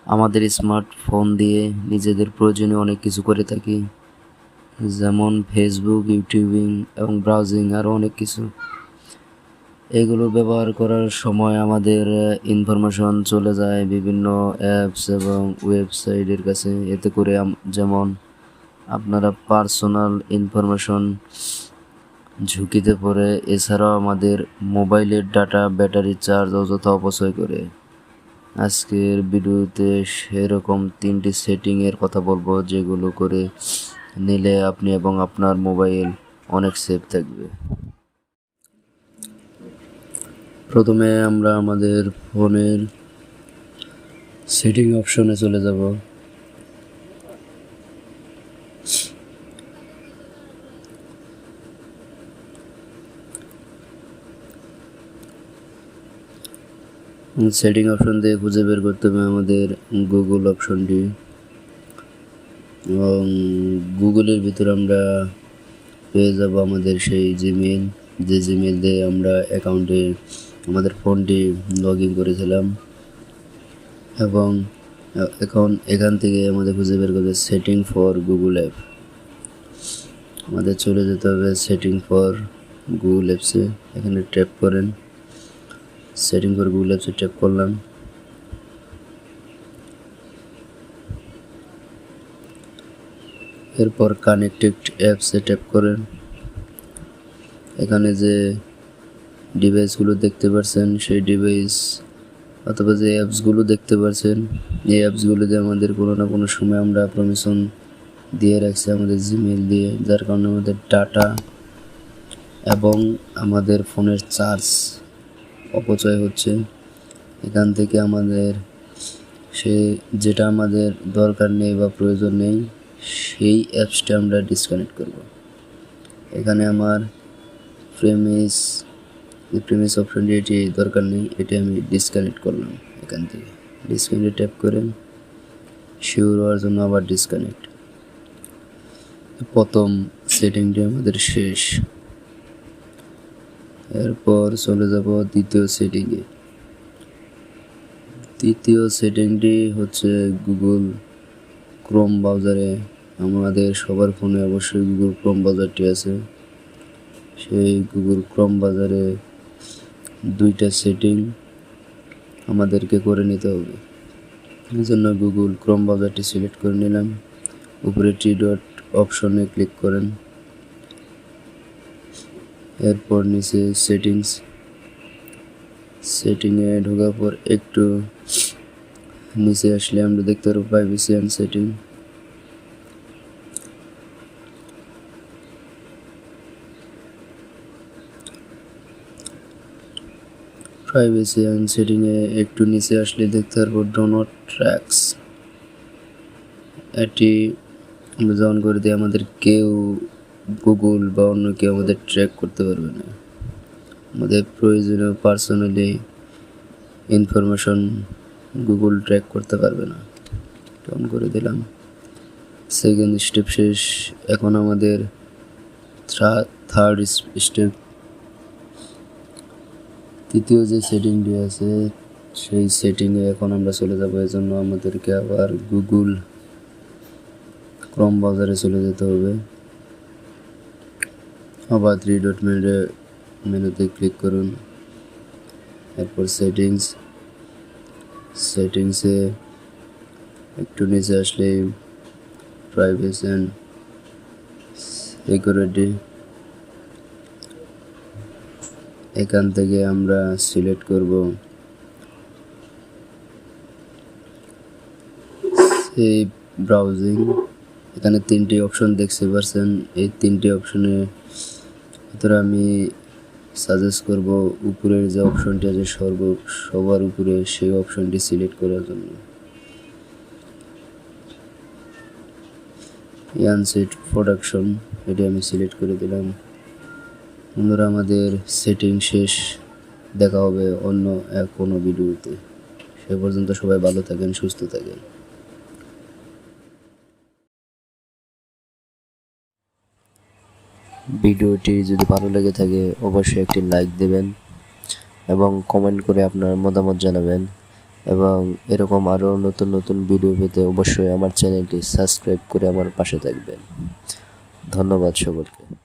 আমাদের স্মার্টফোন দিয়ে নিজেদের প্রয়োজনীয় অনেক কিছু করে থাকি, যেমন ফেসবুক, ইউটিউবিং এবং ব্রাউজিং, আরও অনেক কিছু। এগুলো ব্যবহার করার সময় আমাদের ইনফরমেশন চলে যায় বিভিন্ন অ্যাপস এবং ওয়েবসাইটের কাছে। এতে করে যেমন আপনারা পার্সোনাল ইনফরমেশন ঝুঁকিতে পড়ে। এছাড়াও আমাদের মোবাইলের ডাটা, ব্যাটারি চার্জ অযথা অপচয় করে। আজকের ভিডিওতে সেরকম 3টি সেটিংয়ের কথা বলবো, যেগুলো করে নিলে আপনি এবং আপনার মোবাইল অনেক সেফ থাকবে। প্রথমে আমরা আমাদের ফোনের সেটিং অপশনে চলে যাব। সেটিং অপশন দিয়ে খুঁজে বের করতে হবে আমাদের গুগল অপশনটি, এবং গুগলের ভিতরে আমরা পেয়ে যাব আমাদের সেই জিমেল, যে জিমেল দিয়ে আমরা অ্যাকাউন্টে আমাদের ফোনটি লগ ইন করেছিলাম। এবং এখন এখান থেকে আমাদের খুঁজে বের করতে সেটিং ফর গুগল অ্যাপ। আমাদের চলে যেতে হবে সেটিং ফর গুগল অ্যাপসে। এখানে ট্যাপ করেন, সেটিং ফর গুগল অ্যাপসে ট্যাপ করলাম। এরপর কানেক্টেড অ্যাপসে ট্যাপ করেন। এখানে যে ডিভাইসগুলো দেখতে পাচ্ছেন, সেই ডিভাইস অথবা যে অ্যাপসগুলো দেখতে পাচ্ছেন, এই অ্যাপসগুলোতে আমাদের কোনো না কোনো সময় আমরা পারমিশন দিয়ে রাখছি আমাদের জিমেল দিয়ে, যার কারণে আমাদের ডাটা এবং আমাদের ফোনের চার্জ অপচয় হচ্ছে। এখান থেকে আমাদের যেটা আমাদের দরকার নেই বা প্রয়োজন নেই, সেই অ্যাপসটা আমরা ডিসকানেক্ট করব। এখানে আমার প্রেমিস অপশনটি এটি দরকার নেই, এটি আমি ডিসকানেক্ট করলাম। এখান থেকে ডিসকানেক্ট ট্যাপ করেন, শিওর হওয়ার জন্য আবার ডিসকানেক্ট। প্রথম সেটিংটি আমাদের শেষ। এরপর চলে যাব দ্বিতীয় সেটিংয়ে। তৃতীয় সেটিংটি হচ্ছে গুগল ক্রোম ব্রাউজারে। আমাদের সবার ফোনে অবশ্যই গুগল ক্রোম ব্রাউজারটি আছে। সেই গুগল ক্রোম ব্রাউজারে 2টা সেটিং আমাদেরকে করে নিতে হবে। এই জন্য গুগল ক্রোম ব্রাউজারটি সিলেক্ট করে নিলাম। উপরে 3 ডট অপশনে ক্লিক করেন। এরপর নিচে সেটিংয়ে ঢোকার পর একটু নিচে আসলে আমরা দেখতে পারবো privacy and setting. Privacy and সেটিংয়ে একটু নিচে আসলে দেখতে পারবো ডো নট ট্র্যাকস। এটি আমরা অন করে দিয়ে আমাদের কেউ, গুগল বা অন্য কেউ আমাদের ট্র্যাক করতে পারবে না। আমাদের প্রয়োজনীয় পার্সোনালি ইনফরমেশন গুগল ট্র্যাক করতে পারবে না। অন করে দিলাম। সেকেন্ড স্টেপ শেষ। এখন আমাদের থার্ড স্টেপ, তৃতীয় যে সেটিংটি আছে, সেই সেটিংয়ে এখন আমরা চলে যাব। এজন্য আমাদেরকে আবার গুগল ক্রোম ব্রাউজারে চলে যেতে হবে। আবার 3 ডট মেনুতে ক্লিক করুন। এরপর সেটিংসে একটু নিচে আসলে প্রাইভেসি অ্যান্ড সিকিউরিটি, এখান থেকে আমরা সিলেক্ট করব সেভ ব্রাউজিং। এখানে 3টি অপশন দেখতে পাচ্ছেন। এই 3টি অপশনের ভিতরে আমি সাজেস্ট করব উপরের যে অপশনটি আছে সবার উপরে, সেই অপশনটি সিলেক্ট করার জন্য। ইয়ানসেট প্রোডাকশন, এটি আমি সিলেক্ট করে দিলাম। বন্ধুরা, আমাদের সেটিং শেষ। দেখা হবে অন্য কোনো ভিডিওতে। সে পর্যন্ত সবাই ভালো থাকেন, সুস্থ থাকেন। ভিডিওটি যদি ভালো লেগে থাকে অবশ্যই একটি লাইক দেবেন এবং কমেন্ট করে আপনার মতামত জানাবেন। এবং এরকম আরও নতুন নতুন ভিডিও পেতে অবশ্যই আমার চ্যানেলটি সাবস্ক্রাইব করে আমার পাশে থাকবেন। ধন্যবাদ সকলকে।